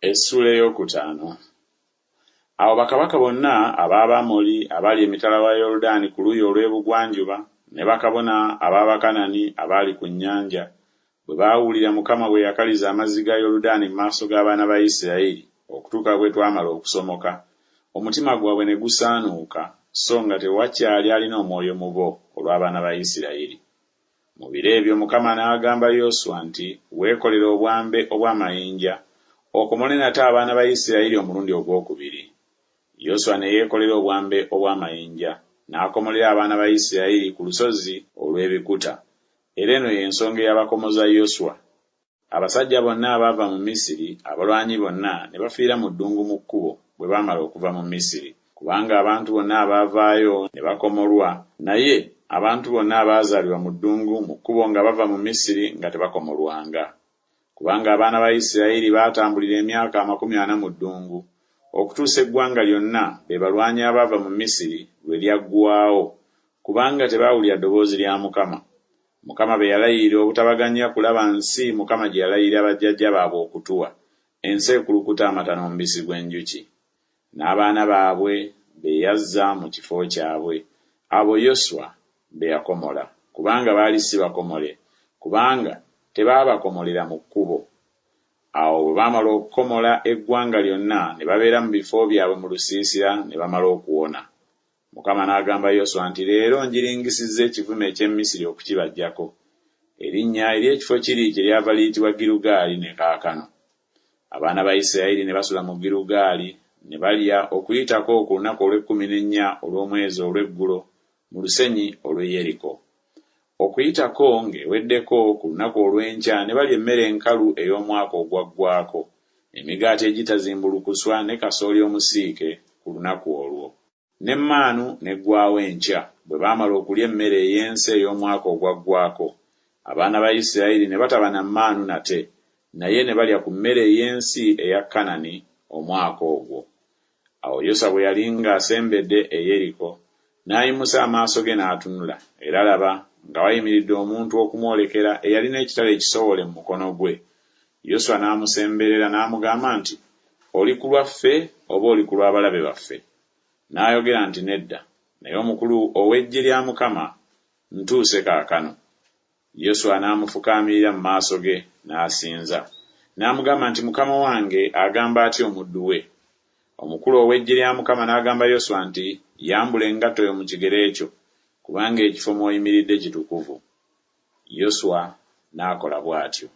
Essula ey'okutaano. Awo bakabaka bonna ab'Abamoli abaali emitala wa Yoludaani ku luuyi olw'ebugwanjuba ne bakabona ab'Abakanani abaali ku nnyanja bwe baawulira Mukama bwe yakaliza amazzi ga Yoludaani mu maaso g'abaana ba Isirayiri okutuuka bwe twamala okusomoka, omutima gwabwe ne gusaanuuka, so nga tewakyali alina omwoyo mu bo olw'abaana ba Isirayiri. Mu biro ebyo Mukama n'agamba Yoswa nti, weekolere obwambe obw'amayinja okomole nate abaana ba Isirayiri omulundi ogwokubiri. Yoswa ne yeekolera obwambe obw'amayinja n'akomolera abaana ba Isirayiri ku lusozi olw'ebikuta. Era eno y'ensonga eyabakomoza Yoswa. Abasajja bonna abaava mu Misiri, abalwanyi bonna ne bafiira mu ddungu mu kkubo bwe baamala okuva mu Misiri, kubanga abantu bonna abaavaayo ne bakomolwa, naye abantu bonna abaazaalibwa mu ddungu mu kkubo nga bava mu Misiri nga tebakomolwanga. Kubanga abaana ba Isirayiri baatambulira emyaka 40 mu ddungu, okutuusa eggwanga lyonna be balwanyi abaava mu Misiri lwe lyaggwaawo, kubanga tebaawulira ddoboozi lya Mukama. Mukama be yalayirira obutabaganya kulaba nsi Mukama gye yalayirira bajjajja baabwe okutuwa, ensi ekulukuta amata n'omubisi gw'enjuki. N'abaana baabwe be yazza mu kifo kyabwe, abo Yoswa be yakomola, kubanga baali si bakomole, kubanga tebaabakomolera mu kkubo. Awo bwe baamala okukomola eggwanga lyonna ne babeera mu bifo byabwe mu lusiisira ne bamala okuwona. Mukama n'agamba Yoswa nti, leero njiringisizza ekivume eky'Emisiri okukibajjako. Erinnya ery'ekifo kiri kyeryava liyitibwa Girugaali ne kaakano. Abaana ba Isirayiri ne basula mu Girugaali ne balya okuyitako ku lunaku olw'14 olw'omwezi olw'eggulo mu lusenyi olw'e Yeriko. Okuyitako ng'eweddeko ku lunaku olw'enkya ne balya emmere enkalu ey'omwaka ogwaggwaako, emigaati egitazimbulukuswa ne kasooli omusiike ku lunaku olwo. N'emmaanu n'eggwaawo enkya bwe baamala okulya emmere ey'ensi ey'omwaka ogwaggwaako. Abaana ba Isirayiri ne bataba na mmaanu nate, naye ne balya ku mmere ey'ensi eya Kanani omwaka ogwo. Awo Yoswa bwe yali ng'asembedde e Yeriko, n'ayimusa amaaso ge n'atunula, era laba nga wayimiridde omuntu okumwolekera eyalina ekitala ekisowole mu mukono gwe. Yoswa n'amusemberera n'amugamba nti, oli ku lwaffe oba oli ku lw'abalabe baffe? N'ayogera nti, nedda, naye omukulu ow'eggye lya Mukama ntuuse kaakano. Yoswa n'amufukaamirira mu maaso ge n'asinza, n'amugamba nti, Mukama wange agamba atya omuddu we? Omukulu ow'eggye lya Mukama n'agamba Yoswa nti, yambula engatto yo mu kigere ekyo, kubanga ekifo mw'oyimiridde kitukuvu. Yoswa n'akola bw'atyo.